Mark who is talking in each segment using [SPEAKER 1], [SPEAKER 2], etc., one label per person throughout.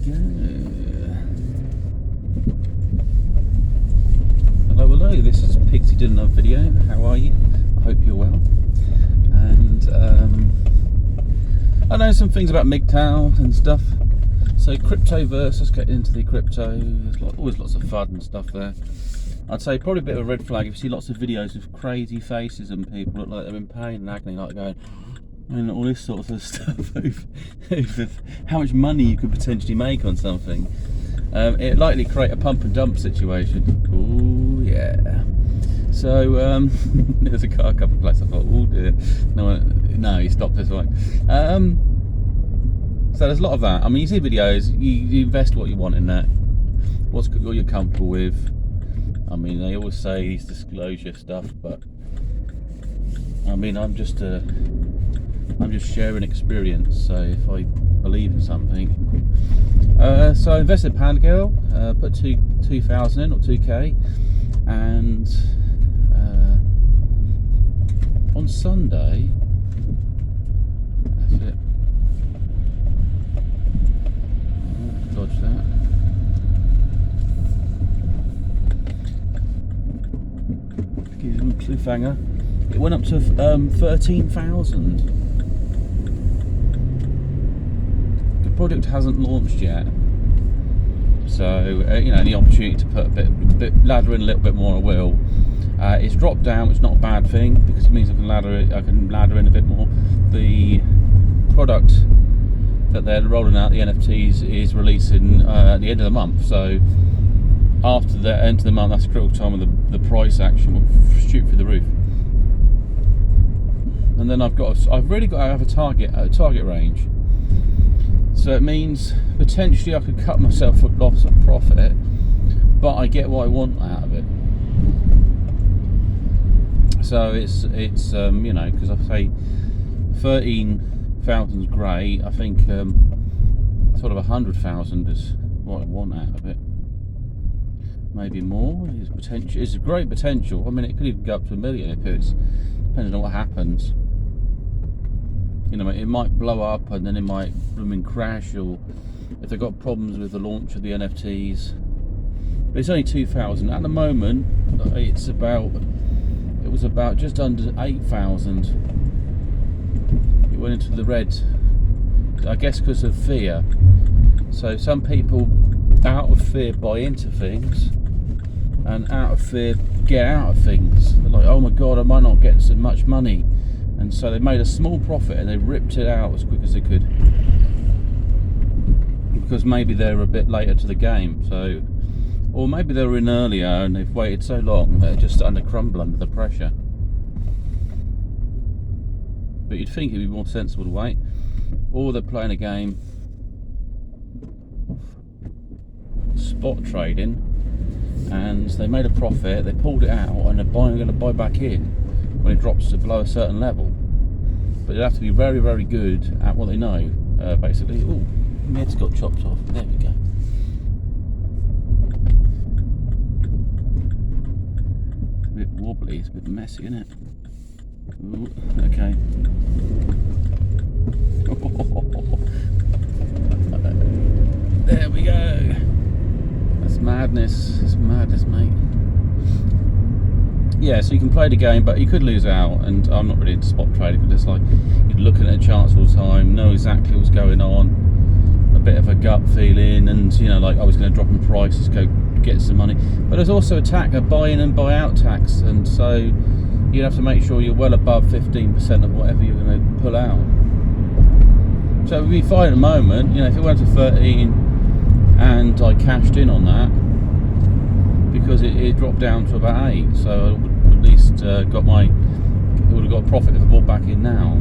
[SPEAKER 1] go. Hello, this is Pixie Did Another Video. How are you? I hope you're well. And I know some things about MGTOW and stuff. So cryptoverse, let's get into the crypto. There's always lots of fun and stuff there. I'd say probably a bit of a red flag if you see lots of videos with crazy faces and people look like they're in pain and agony, like going, and all this sort of stuff over how much money you could potentially make on something. It likely create a pump and dump situation. Oh yeah. So there's a couple of places I thought, oh dear, no, he stopped this one. So there's a lot of that. I mean, you see videos, you invest what you want in that, what you're comfortable with. I mean, they always say these disclosure stuff, but I mean, I'm just sharing experience. So if I believe in something, so I invested in Pandgirl, put 2,000 in, or 2k, and on Sunday, that's it. Dodge that. Give you a cliffhanger. It went up to 13,000. The product hasn't launched yet, so you know, any opportunity to put a bit ladder in a little bit more, I will. It's dropped down, which is not a bad thing because it means I can ladder in a bit more. The product that they're rolling out, the NFTs, is releasing at the end of the month. So after the end of the month, that's a critical time when the price action will shoot through the roof. And then I've really got to have a target range. So it means potentially I could cut myself a loss of profit, but I get what I want out of it. So it's you know, because I say 13,000 is great. I think sort of 100,000 is what I want out of it. Maybe more. It's potential. It's a great potential. I mean, it could even go up to 1 million if it's depending on what happens. You know, it might blow up and then it might crash, or if they've got problems with the launch of the NFTs. But it's only 2,000 at the moment. It was about just under 8,000. It went into the red, I guess, because of fear. So some people, out of fear, buy into things, and out of fear, get out of things. They're like, oh my god, I might not get so much money, and so they made a small profit and they ripped it out as quick as they could, because maybe they're a bit later to the game. So, or maybe they were in earlier and they've waited so long they're just starting to crumble under the pressure. But you'd think it'd be more sensible to wait, or they're playing a game spot trading, and they made a profit, they pulled it out, and they're going to buy back in when it drops to below a certain level. But they have to be very, very good at what they know, basically. Oh, my head's got chopped off. There we go. It's a bit wobbly, it's a bit messy, isn't it? Ooh, okay. There we go. That's madness. It's madness, mate. Yeah, so you can play the game, but you could lose out. And I'm not really into spot trading because it's like you're looking at a charts all the time, know exactly what's going on, a bit of a gut feeling, and you know, like I was going to drop in prices, go get some money. But there's also a buy-in and buy-out tax, and so you have to make sure you're well above 15% of whatever you're going to pull out. So it would be fine at the moment. You know, if it went to 13 and I cashed in on that, because it dropped down to about 8, so I would at least would have got a profit if I bought back in now.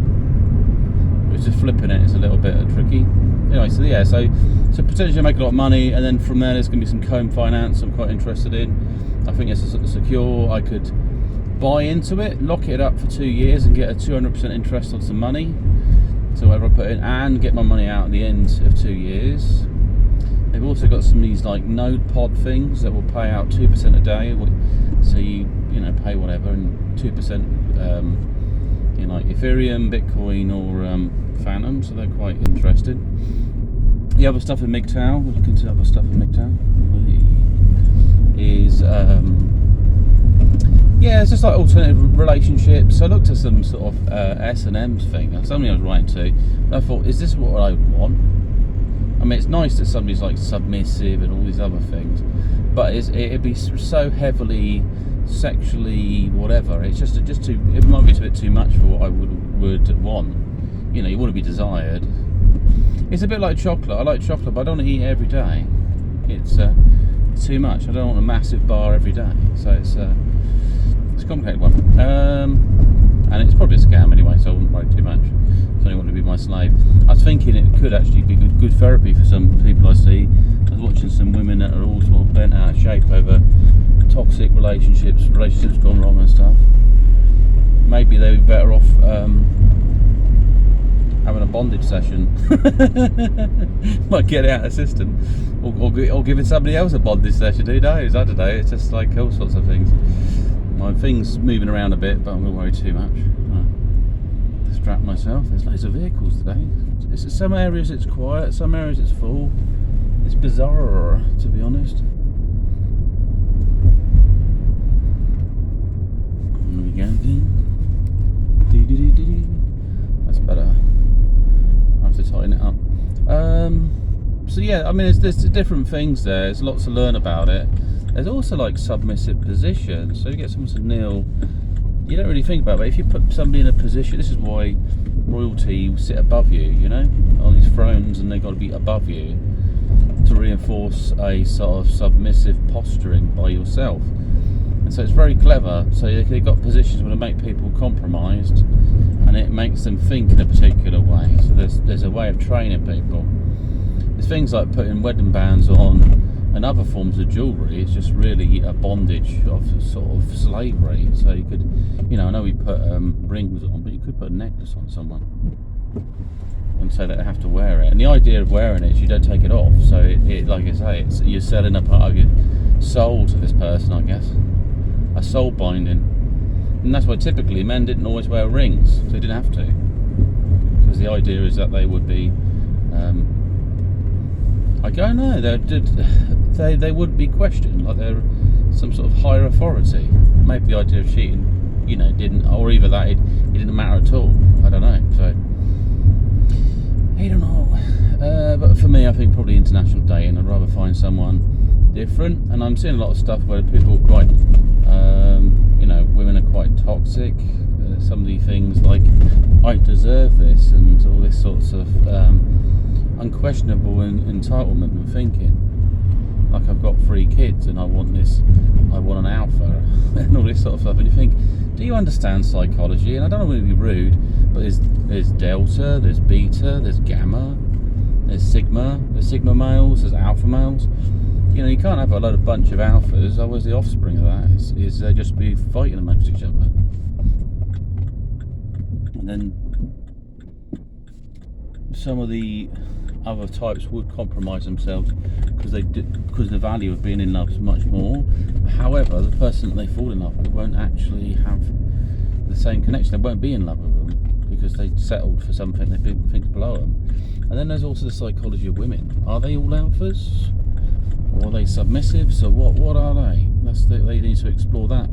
[SPEAKER 1] But just flipping it is a little bit tricky. Anyway, so yeah, so potentially make a lot of money, and then from there there's going to be some comb finance I'm quite interested in. I think it's secure. I could buy into it, lock it up for 2 years and get a 200% interest on some money, so whatever I put in, and get my money out at the end of 2 years. They've also got some of these like node pod things that will pay out 2% a day, so you know, pay whatever, and 2% in like Ethereum, Bitcoin, or Phantom, so they're quite interesting. The other stuff in MGTOW, we'll look into other stuff in MGTOW, is yeah, it's just like alternative relationships. So I looked at some sort of S&M thing, something I was writing to, and I thought, is this what I want? I mean, it's nice that somebody's like submissive and all these other things, but it'd be so heavily sexually whatever. It's just too. It might be a bit too much for what I would want. You know, you want to be desired. It's a bit like chocolate. I like chocolate, but I don't want to eat it every day. It's too much. I don't want a massive bar every day. So it's a complicated one. And it's probably a scam anyway, so I wouldn't worry too much. I don't want to be my slave. I was thinking it could actually be good therapy for some people I see. I was watching some women that are all sort of bent out of shape over toxic relationships gone wrong and stuff. Maybe they'd be better off having a bondage session. Might get it out of the system, or giving somebody else a bondage session. Who knows? I don't know. It's just like all sorts of things. My thing's moving around a bit, but I'm not worried too much. Distract myself. There's loads of vehicles today. It's some areas it's quiet, some areas it's full. It's bizarre, to be honest. There we go again. That's better. I have to tighten it up. So yeah, I mean, there's different things there. There's lots to learn about it. There's also like submissive positions. So you get someone to kneel. You don't really think about it, but if you put somebody in a position, this is why royalty will sit above you, you know, on these thrones, and they've got to be above you to reinforce a sort of submissive posturing by yourself. And so it's very clever. So they've got positions where they make people compromised, and it makes them think in a particular way. So there's a way of training people. There's things like putting wedding bands on and other forms of jewellery. It's just really a bondage of sort of slavery. So you could, you know, I know we put rings on, but you could put a necklace on someone and say that they have to wear it. And the idea of wearing it is you don't take it off. So it like I say, you're selling a part of your soul to this person, I guess. A soul binding. And that's why typically men didn't always wear rings. So they didn't have to. Because the idea is that they would be I don't know, they would be questioned, like they're some sort of higher authority. Maybe the idea of cheating, you know, didn't, or either that it didn't matter at all. I don't know. So I don't know. But for me, I think probably international dating. I'd rather find someone different. And I'm seeing a lot of stuff where people are quite, you know, women are quite toxic. Some of the things like I deserve this and all this sorts of unquestionable entitlement and thinking. Like I've got 3 kids and I want an alpha and all this sort of stuff. And you think, do you understand psychology? And I don't want to be rude, but there's delta, there's beta, there's gamma, there's sigma males, there's alpha males. You know, you can't have a bunch of alphas, otherwise the offspring of that is they just be fighting amongst each other. And then some of the other types would compromise themselves because the value of being in love is much more. However, the person that they fall in love with won't actually have the same connection. They won't be in love with them because they settled for something they think below them. And then there's also the psychology of women. Are they all alphas? Or are they submissive? So what are they? They need to explore that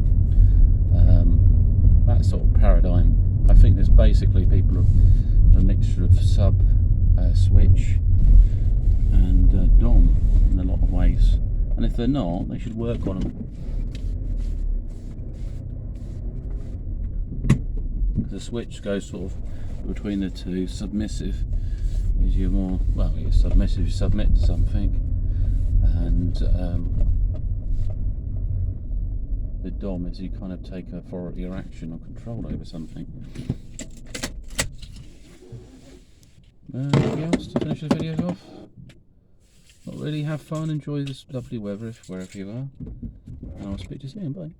[SPEAKER 1] that sort of paradigm. I think there's basically people of a mixture of switch and dom in a lot of ways. And if they're not, they should work on them. The switch goes sort of between the two. Submissive is you're more, well, you're submissive, you submit to something, and the dom is you kind of take authority or action or control over something. Anything else to finish the videos off? Not really. Have fun, enjoy this lovely weather wherever you are, and I'll speak to you soon. Bye.